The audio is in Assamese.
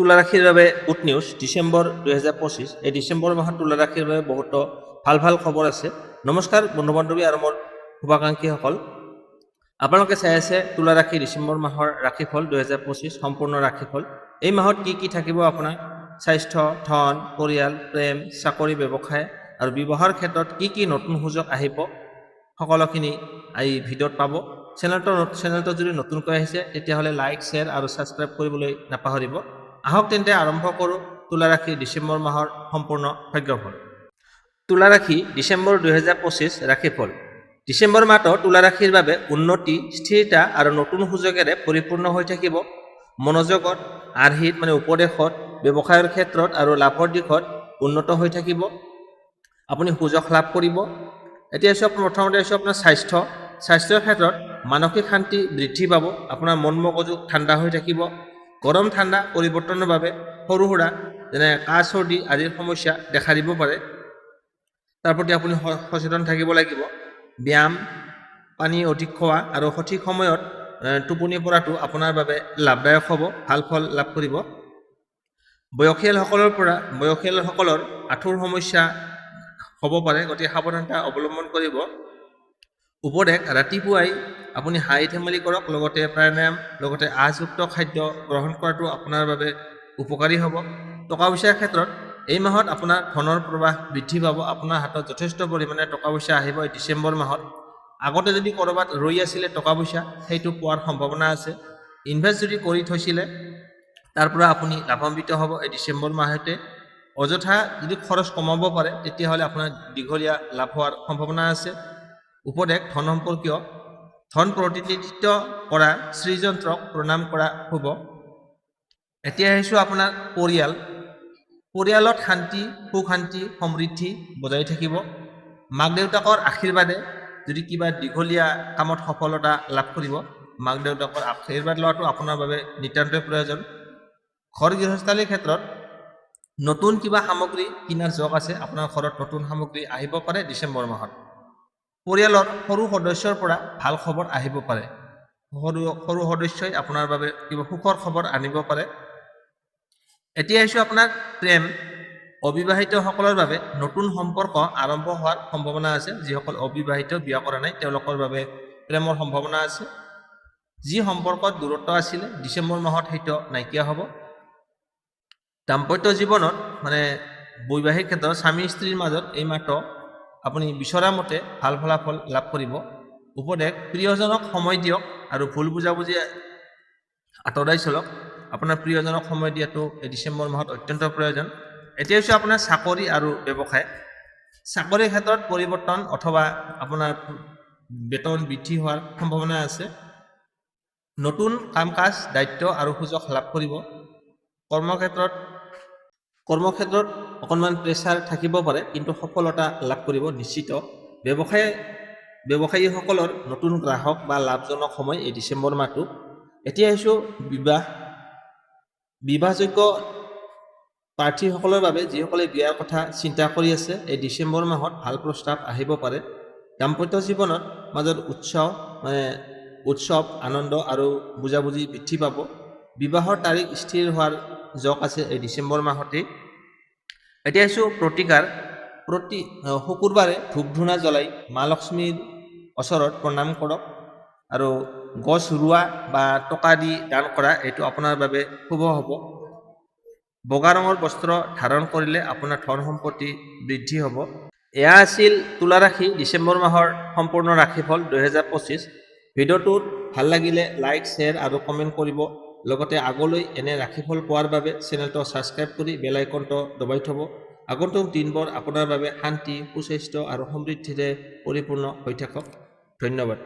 তুলা ৰাশিৰ বাবে গুড নিউজ ডিচেম্বৰ 2025 এই ডিচেম্বৰ মাহত তুলা ৰাশিৰ বাবে বহুতো ভাল ভাল খবৰ আছে। নমস্কাৰ বন্ধু বান্ধৱী আৰু মোৰ শুভাকাংক্ষীসকল, আপোনালোকে চাই আছে তুলা ৰাশি ডিচেম্বৰ মাহৰ ৰাশিফল 2025 সম্পূৰ্ণ ৰাশিফল। এই মাহত কি কি থাকিব আপোনাৰ স্বাস্থ্য, ধন, পৰিয়াল, প্ৰেম, চাকৰি, ব্যৱসায় আৰু বিবাহৰ ক্ষেত্ৰত কি কি নতুন সুযোগ আহিব সকলোখিনি এই ভিডিঅ'ত পাব। চেনেলটো যদি নতুনকৈ আহিছে তেতিয়াহ'লে লাইক, শ্বেয়াৰ আৰু ছাবস্ক্ৰাইব কৰিবলৈ নাপাহৰিব। আহক তেন্তে আৰম্ভ কৰোঁ তুলা ৰাশি ডিচেম্বৰ মাহৰ সম্পূৰ্ণ ভাগ্যফল। তুলা ৰাশি ডিচেম্বৰ 2025 ৰাশিফল। ডিচেম্বৰ মাহটো তুলা ৰাশিৰ বাবে উন্নতি, স্থিৰতা আৰু নতুন সুযোগেৰে পৰিপূৰ্ণ হৈ থাকিব। মনোযোগত, আৰ্হিত উপদেশত, ব্যৱসায়ৰ ক্ষেত্ৰত আৰু লাভৰ দিশত উন্নত হৈ থাকিব। আপুনি সুযোগ লাভ কৰিব। এতিয়া প্ৰথমতে আপোনাৰ স্বাস্থ্যৰ ক্ষেত্ৰত মানসিক শান্তি বৃদ্ধি পাব। আপোনাৰ মন মগজু ঠাণ্ডা হৈ থাকিব। গৰম ঠাণ্ডা পৰিৱৰ্তনৰ বাবে সৰু সুৰা যেনে কাহ চৰ্দি আদিৰ সমস্যা দেখা দিব পাৰে। তাৰ প্ৰতি আপুনি সচেতন থাকিব লাগিব। ব্যায়াম, পানী অধিক খোৱা আৰু সঠিক সময়ত টোপনি পৰাটো আপোনাৰ বাবে লাভদায়ক হ'ব, ভাল ফল লাভ কৰিব। বয়সীয়ালসকলৰ আঁঠুৰ সমস্যা হ'ব পাৰে, গতিকে সাৱধানতা অৱলম্বন কৰিব। উপদেশ: ৰাতিপুৱাই আপুনি হাঁহি ধেমালি কৰক, লগতে প্ৰাণায়াম, লগতে আঁহযুক্ত খাদ্য গ্ৰহণ কৰাটো আপোনাৰ বাবে উপকাৰী হ'ব। টকা পইচাৰ ক্ষেত্ৰত এই মাহত আপোনাৰ ধনৰ প্ৰৱাহ বৃদ্ধি পাব। আপোনাৰ হাতত যথেষ্ট পৰিমাণে টকা পইচা আহিব এই ডিচেম্বৰ মাহত। আগতে যদি ক'ৰবাত ৰৈ আছিলে টকা পইচা, সেইটো পোৱাৰ সম্ভাৱনা আছে। ইনভেষ্ট যদি কৰি থৈছিলে তাৰ পৰা আপুনি লাভান্বিত হ'ব এই ডিচেম্বৰ মাহতে। অযথা যদি খৰচ কমাব পাৰে তেতিয়াহ'লে আপোনাৰ দীঘলীয়া লাভ হোৱাৰ সম্ভাৱনা আছে। উপদেশ: ধন প্ৰতিনিধিত্ব কৰা শ্ৰীযন্ত্ৰক প্ৰণাম কৰা শুভ। এতিয়া আহিছোঁ আপোনাৰ পৰিয়ালত শান্তি, সুখ শান্তি, সমৃদ্ধি বজাই থাকিব। মাক দেউতাকৰ আশীৰ্বাদে যদি কিবা দীঘলীয়া কামত সফলতা লাভ কৰিব, মাক দেউতাকৰ আশীৰ্বাদ লোৱাটো আপোনাৰ বাবে নিতান্তই প্ৰয়োজন। ঘৰ গৃহস্থালীৰ ক্ষেত্ৰত নতুন কিবা সামগ্ৰী কিনাৰ যোগ আছে। আপোনাৰ ঘৰত নতুন সামগ্ৰী আহিব পাৰে ডিচেম্বৰ মাহত। পৰিয়ালৰ সৰু সদস্যৰ পৰা ভাল খবৰ আহিব পাৰে। সৰু সদস্যই আপোনাৰ বাবে কিবা সুখৰ খবৰ আনিব পাৰে। এতিয়া আহিছোঁ আপোনাৰ প্ৰেম। অবিবাহিতসকলৰ বাবে নতুন সম্পৰ্ক আৰম্ভ হোৱাৰ সম্ভাৱনা আছে। যিসকল অবিবাহিত, বিয়া কৰা নাই, তেওঁলোকৰ বাবে প্ৰেমৰ সম্ভাৱনা আছে। যি সম্পৰ্কত দূৰত্ব আছিলে ডিচেম্বৰ মাহত সেইটো নাইকিয়া হ'ব। দাম্পত্য জীৱনত বৈবাহিক ক্ষেত্ৰত স্বামী স্ত্ৰীৰ মাজত এই মাহটো আপুনি বিচৰা মতে ভাল ফলাফল লাভ কৰিব। উপদেশ: প্ৰিয়জনক সময় দিয়ক আৰু ভুল বুজাবুজি আঁতৰাই চলক। আপোনাৰ প্ৰিয়জনক সময় দিয়াটো এই ডিচেম্বৰ মাহত অত্যন্ত প্ৰয়োজন। এতিয়া হৈছে আপোনাৰ চাকৰি আৰু ব্যৱসায়। চাকৰিৰ ক্ষেত্ৰত পৰিৱৰ্তন অথবা আপোনাৰ বেতন বৃদ্ধি হোৱাৰ সম্ভাৱনা আছে। নতুন কাম কাজ, দায়িত্ব আৰু সুযোগ লাভ কৰিব। কৰ্মক্ষেত্ৰত অকণমান প্ৰেছাৰ থাকিব পাৰে, কিন্তু সফলতা লাভ কৰিব নিশ্চিত। ব্যৱসায়ীসকলৰ নতুন গ্ৰাহক বা লাভজনক সময় এই ডিচেম্বৰ মাহটো। এতিয়া আহিছোঁ বিবাহযোগ্য প্ৰাৰ্থীসকলৰ বাবে যিসকলে বিয়াৰ কথা চিন্তা কৰি আছে, এই ডিচেম্বৰ মাহত ভাল প্ৰস্তাৱ আহিব পাৰে। দাম্পত্য জীৱনত মাজত উৎসৱ, আনন্দ আৰু বুজাবুজি বৃদ্ধি পাব। বিবাহৰ তাৰিখ স্থিৰ হোৱাৰ যোগ আছে এই ডিচেম্বৰ মাহতেই। এতিয়া আহিছোঁ প্ৰতিকাৰ। শুকুৰবাৰে ধূপ ধূনা জ্বলাই মা লক্ষ্মীৰ ওচৰত প্ৰণাম কৰক আৰু গছ ৰোৱা বা টকা দি দান কৰা এইটো আপোনাৰ বাবে শুভ হ'ব। বগা ৰঙৰ বস্ত্ৰ ধাৰণ কৰিলে আপোনাৰ ধন সম্পত্তি বৃদ্ধি হ'ব। এয়া আছিল তুলা ৰাশি ডিচেম্বৰ মাহৰ সম্পূৰ্ণ ৰাশিফল 2025। ভিডিঅ'টোত ভাল লাগিলে লাইক, শ্বেয়াৰ আৰু কমেণ্ট কৰিব। লগতে আগলৈ এনে ৰাশিফল পোৱাৰ বাবে চেনেলটো ছাবস্ক্ৰাইব কৰি বেল আইকনটো দবাই থ'ব। আগন্তুক দিনবোৰ আপোনাৰ বাবে শান্তি, সুস্বাস্থ্য আৰু সমৃদ্ধিৰে পৰিপূৰ্ণ হৈ থাকক। ধন্যবাদ।